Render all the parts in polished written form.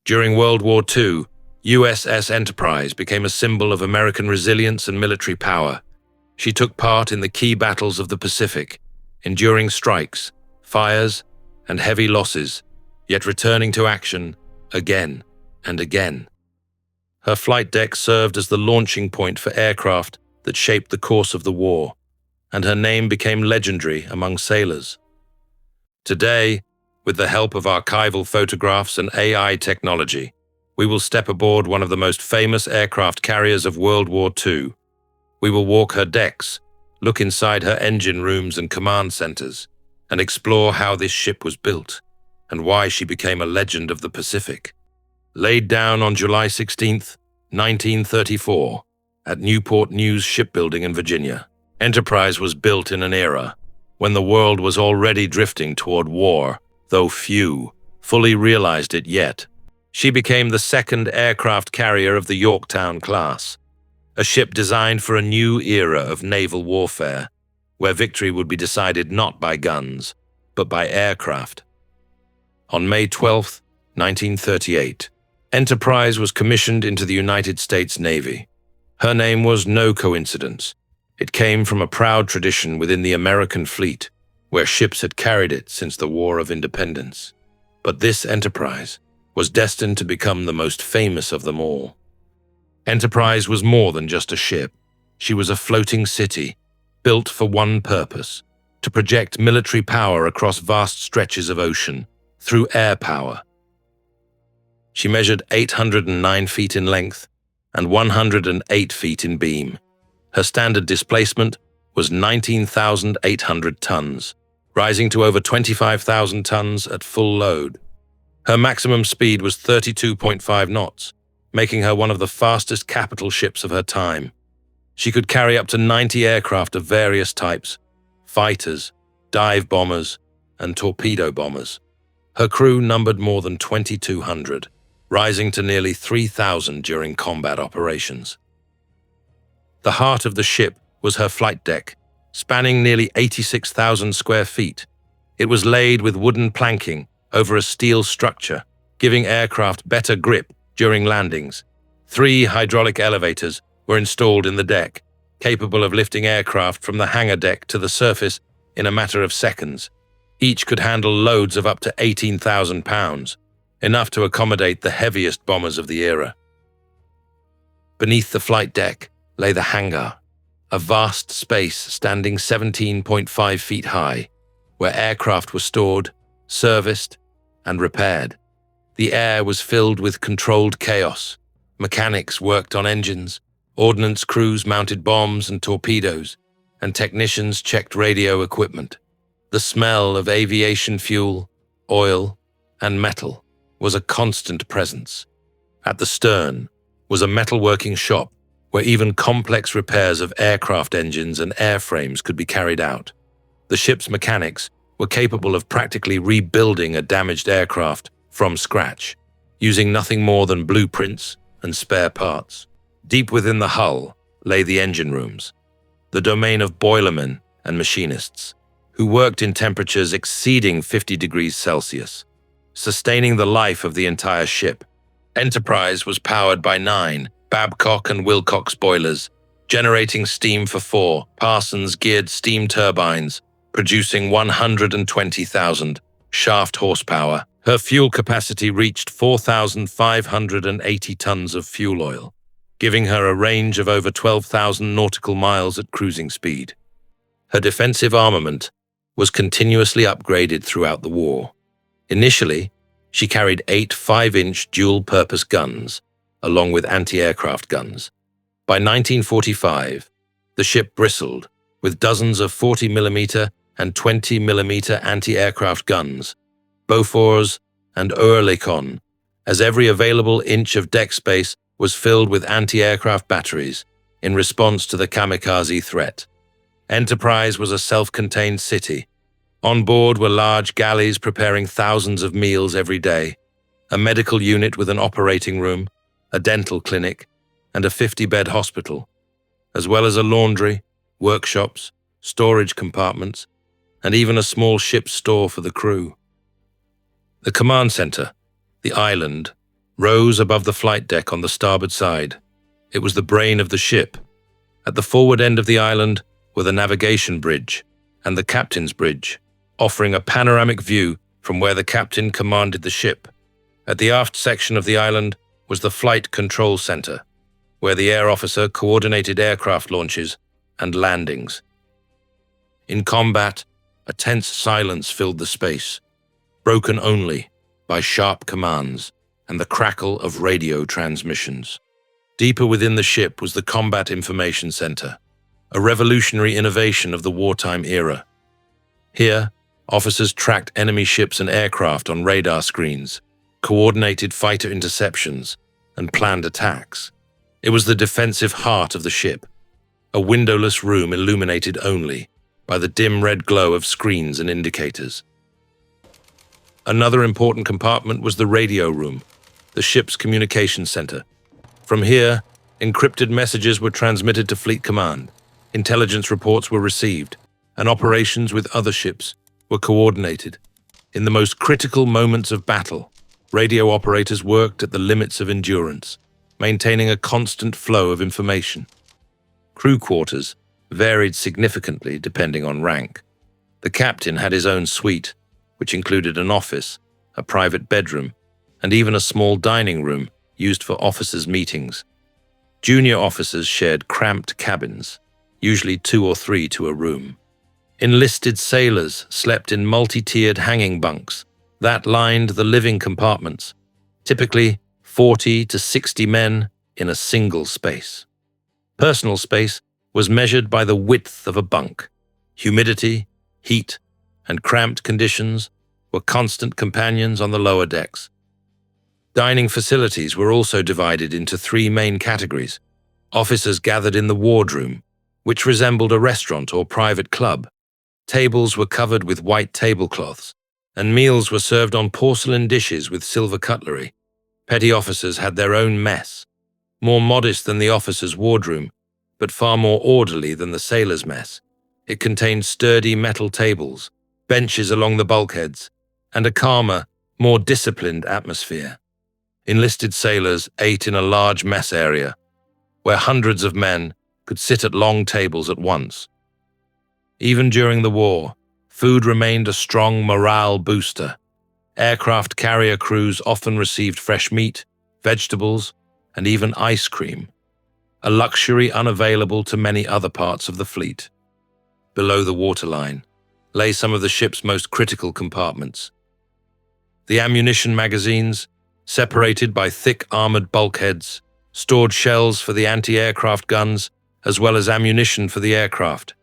During World War II, USS Enterprise became a symbol of American resilience and military power. She took part in the key battles of the Pacific, enduring strikes, fires, and heavy losses, yet returning to action again and again. Her flight deck served as the launching point for aircraft that shaped the course of the war, and her name became legendary among sailors. Today, with the help of archival photographs and AI technology, we will step aboard one of the most famous aircraft carriers of World War II. We will walk her decks, look inside her engine rooms and command centers, and explore how this ship was built and why she became a legend of the Pacific. Laid down on July 16, 1934, at Newport News Shipbuilding in Virginia, Enterprise was built in an era when the world was already drifting toward war, though few fully realized it yet. She became the second aircraft carrier of the Yorktown class, a ship designed for a new era of naval warfare, where victory would be decided not by guns, but by aircraft. On May 12, 1938, Enterprise was commissioned into the United States Navy. Her name was no coincidence. It came from a proud tradition within the American fleet, where ships had carried it since the War of Independence. But this Enterprise was destined to become the most famous of them all. Enterprise was more than just a ship. She was a floating city, built for one purpose: to project military power across vast stretches of ocean through air power. She measured 809 feet in length and 108 feet in beam. Her standard displacement was 19,800 tons, rising to over 25,000 tons at full load. Her maximum speed was 32.5 knots, making her one of the fastest capital ships of her time. She could carry up to 90 aircraft of various types: fighters, dive bombers, and torpedo bombers. Her crew numbered more than 2,200, rising to nearly 3,000 during combat operations. The heart of the ship was her flight deck, spanning nearly 86,000 square feet. It was laid with wooden planking over a steel structure, giving aircraft better grip during landings. 3 hydraulic elevators were installed in the deck, capable of lifting aircraft from the hangar deck to the surface in a matter of seconds. Each could handle loads of up to 18,000 pounds, enough to accommodate the heaviest bombers of the era. Beneath the flight deck lay the hangar, a vast space standing 17.5 feet high, where aircraft were stored, serviced, and repaired. The air was filled with controlled chaos. Mechanics worked on engines, ordnance crews mounted bombs and torpedoes, and technicians checked radio equipment. The smell of aviation fuel, oil, and metal was a constant presence. At the stern was a metalworking shop where even complex repairs of aircraft engines and airframes could be carried out. The ship's mechanics were capable of practically rebuilding a damaged aircraft from scratch, using nothing more than blueprints and spare parts. Deep within the hull lay the engine rooms, the domain of boilermen and machinists, who worked in temperatures exceeding 50 degrees Celsius, sustaining the life of the entire ship. Enterprise was powered by 9 Babcock and Wilcox boilers, generating steam for 4 Parsons-geared steam turbines, producing 120,000 shaft horsepower. Her fuel capacity reached 4,580 tons of fuel oil, giving her a range of over 12,000 nautical miles at cruising speed. Her defensive armament was continuously upgraded throughout the war. Initially, she carried 8 5-inch dual-purpose guns, along with anti-aircraft guns. By 1945, the ship bristled with dozens of 40mm and 20mm anti-aircraft guns, Bofors and Oerlikon, as every available inch of deck space was filled with anti-aircraft batteries in response to the kamikaze threat. Enterprise was a self-contained city. On board were large galleys preparing thousands of meals every day, a medical unit with an operating room, a dental clinic, and a 50-bed hospital, as well as a laundry, workshops, storage compartments, and even a small ship's store for the crew. The command center, the island, rose above the flight deck on the starboard side. It was the brain of the ship. At the forward end of the island were the navigation bridge and the captain's bridge, offering a panoramic view from where the captain commanded the ship. At the aft section of the island was the flight control center, where the air officer coordinated aircraft launches and landings. In combat, a tense silence filled the space, broken only by sharp commands and the crackle of radio transmissions. Deeper within the ship was the Combat Information Center, a revolutionary innovation of the wartime era. Here, officers tracked enemy ships and aircraft on radar screens, coordinated fighter interceptions, and planned attacks. It was the defensive heart of the ship, a windowless room illuminated only by the dim red glow of screens and indicators. Another important compartment was the radio room, the ship's communication center. From here, encrypted messages were transmitted to Fleet Command, intelligence reports were received, and operations with other ships were coordinated. In the most critical moments of battle, radio operators worked at the limits of endurance, maintaining a constant flow of information. Crew quarters varied significantly depending on rank. The captain had his own suite, which included an office, a private bedroom, and even a small dining room used for officers' meetings. Junior officers shared cramped cabins, usually 2 or 3 to a room. Enlisted sailors slept in multi-tiered hanging bunks that lined the living compartments, typically 40 to 60 men in a single space. Personal space was measured by the width of a bunk. Humidity, heat, and cramped conditions were constant companions on the lower decks. Dining facilities were also divided into 3 main categories. Officers gathered in the wardroom, which resembled a restaurant or private club. Tables were covered with white tablecloths, and meals were served on porcelain dishes with silver cutlery. Petty officers had their own mess, more modest than the officers' wardroom, but far more orderly than the sailors' mess. It contained sturdy metal tables, benches along the bulkheads, and a calmer, more disciplined atmosphere. Enlisted sailors ate in a large mess area, where hundreds of men could sit at long tables at once. Even during the war, food remained a strong morale booster. Aircraft carrier crews often received fresh meat, vegetables, and even ice cream, a luxury unavailable to many other parts of the fleet. Below the waterline lay some of the ship's most critical compartments. The ammunition magazines, separated by thick armored bulkheads, stored shells for the anti-aircraft guns as well as ammunition for the aircraft.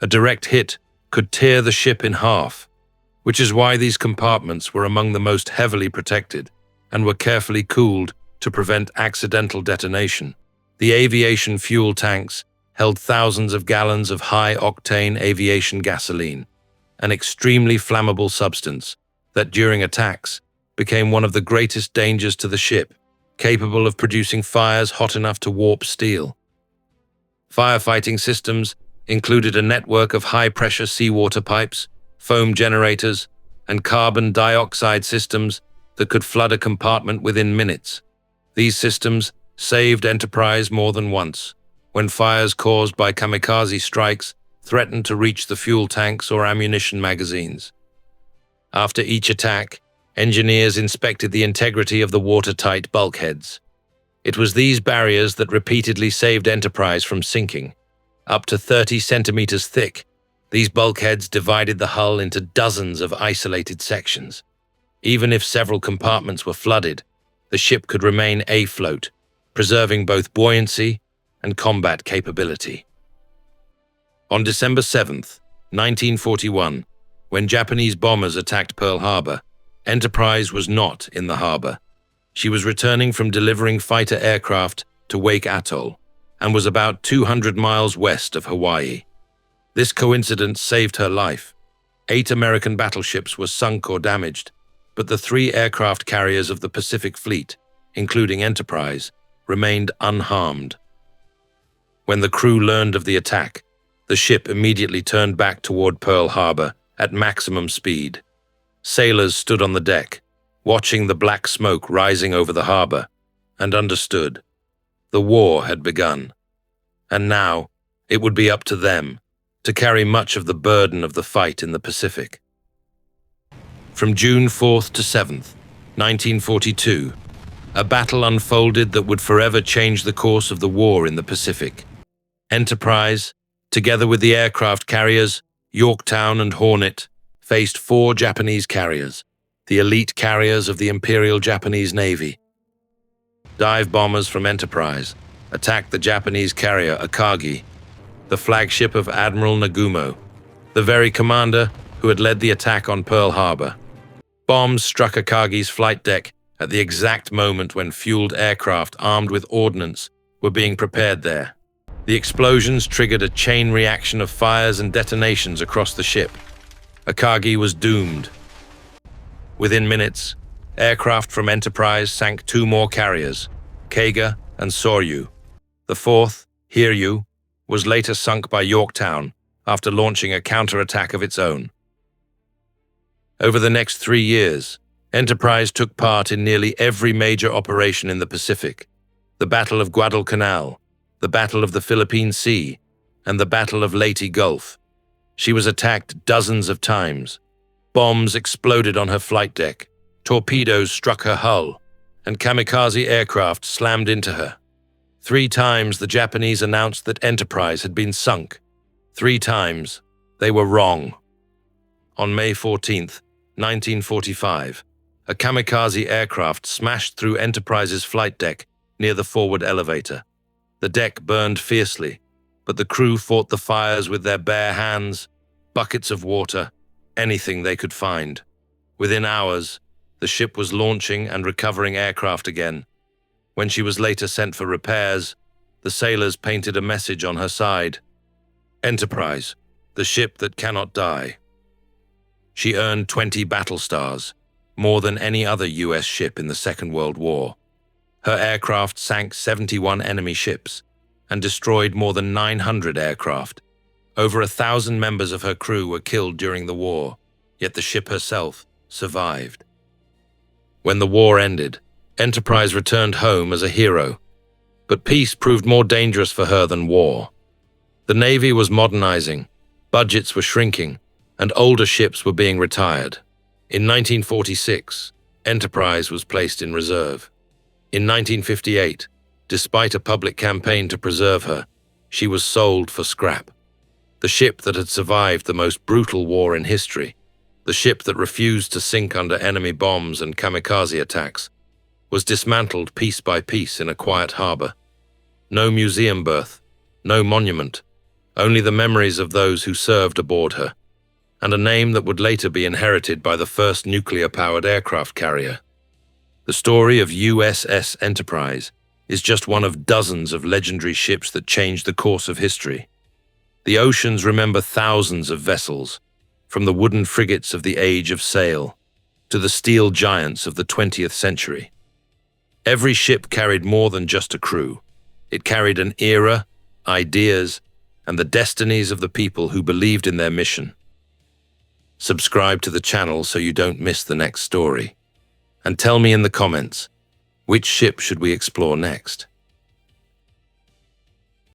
A direct hit could tear the ship in half, which is why these compartments were among the most heavily protected and were carefully cooled to prevent accidental detonation. The aviation fuel tanks held thousands of gallons of high-octane aviation gasoline, an extremely flammable substance that during attacks became one of the greatest dangers to the ship, capable of producing fires hot enough to warp steel. Firefighting systems included a network of high-pressure seawater pipes, foam generators, and carbon dioxide systems that could flood a compartment within minutes. These systems saved Enterprise more than once, when fires caused by kamikaze strikes threatened to reach the fuel tanks or ammunition magazines. After each attack, engineers inspected the integrity of the watertight bulkheads. It was these barriers that repeatedly saved Enterprise from sinking. Up to 30 centimeters thick, these bulkheads divided the hull into dozens of isolated sections. Even if several compartments were flooded, the ship could remain afloat, preserving both buoyancy and combat capability. On December 7, 1941, when Japanese bombers attacked Pearl Harbor, Enterprise was not in the harbor. She was returning from delivering fighter aircraft to Wake Atoll and was about 200 miles west of Hawaii. This coincidence saved her life. 8 American battleships were sunk or damaged, but the 3 aircraft carriers of the Pacific Fleet, including Enterprise, remained unharmed. When the crew learned of the attack, the ship immediately turned back toward Pearl Harbor at maximum speed. Sailors stood on the deck, watching the black smoke rising over the harbor, and understood. The war had begun. And now, it would be up to them to carry much of the burden of the fight in the Pacific. From June 4th to 7th, 1942, a battle unfolded that would forever change the course of the war in the Pacific. Enterprise, together with the aircraft carriers, Yorktown and Hornet, faced 4 Japanese carriers, the elite carriers of the Imperial Japanese Navy. Dive bombers from Enterprise attacked the Japanese carrier Akagi, the flagship of Admiral Nagumo, the very commander who had led the attack on Pearl Harbor. Bombs struck Akagi's flight deck at the exact moment when fueled aircraft armed with ordnance were being prepared there. The explosions triggered a chain reaction of fires and detonations across the ship. Akagi was doomed. Within minutes, aircraft from Enterprise sank 2 more carriers, Keiga and Soryu. The 4th, Hiryu, was later sunk by Yorktown after launching a counterattack of its own. Over the next 3 years, Enterprise took part in nearly every major operation in the Pacific: the Battle of Guadalcanal, the Battle of the Philippine Sea, and the Battle of Leyte Gulf. She was attacked dozens of times. Bombs exploded on her flight deck, torpedoes struck her hull, and kamikaze aircraft slammed into her. 3 times the Japanese announced that Enterprise had been sunk. 3 times they were wrong. On May 14th, 1945, a kamikaze aircraft smashed through Enterprise's flight deck near the forward elevator. The deck burned fiercely, but the crew fought the fires with their bare hands, buckets of water, anything they could find. Within hours, the ship was launching and recovering aircraft again. When she was later sent for repairs, the sailors painted a message on her side: "Enterprise, the ship that cannot die." She earned 20 battle stars, more than any other US ship in the Second World War. Her aircraft sank 71 enemy ships and destroyed more than 900 aircraft. Over 1,000 members of her crew were killed during the war, yet the ship herself survived. When the war ended, Enterprise returned home as a hero, but peace proved more dangerous for her than war. The Navy was modernizing, budgets were shrinking, and older ships were being retired. In 1946, Enterprise was placed in reserve. In 1958, despite a public campaign to preserve her, she was sold for scrap. The ship that had survived the most brutal war in history, the ship that refused to sink under enemy bombs and kamikaze attacks, was dismantled piece by piece in a quiet harbor. No museum berth, no monument, only the memories of those who served aboard her, and a name that would later be inherited by the first nuclear-powered aircraft carrier. The story of USS Enterprise is just one of dozens of legendary ships that changed the course of history. The oceans remember thousands of vessels, from the wooden frigates of the Age of Sail to the steel giants of the 20th century. Every ship carried more than just a crew. It carried an era, ideas, and the destinies of the people who believed in their mission. Subscribe to the channel so you don't miss the next story. And tell me in the comments, which ship should we explore next?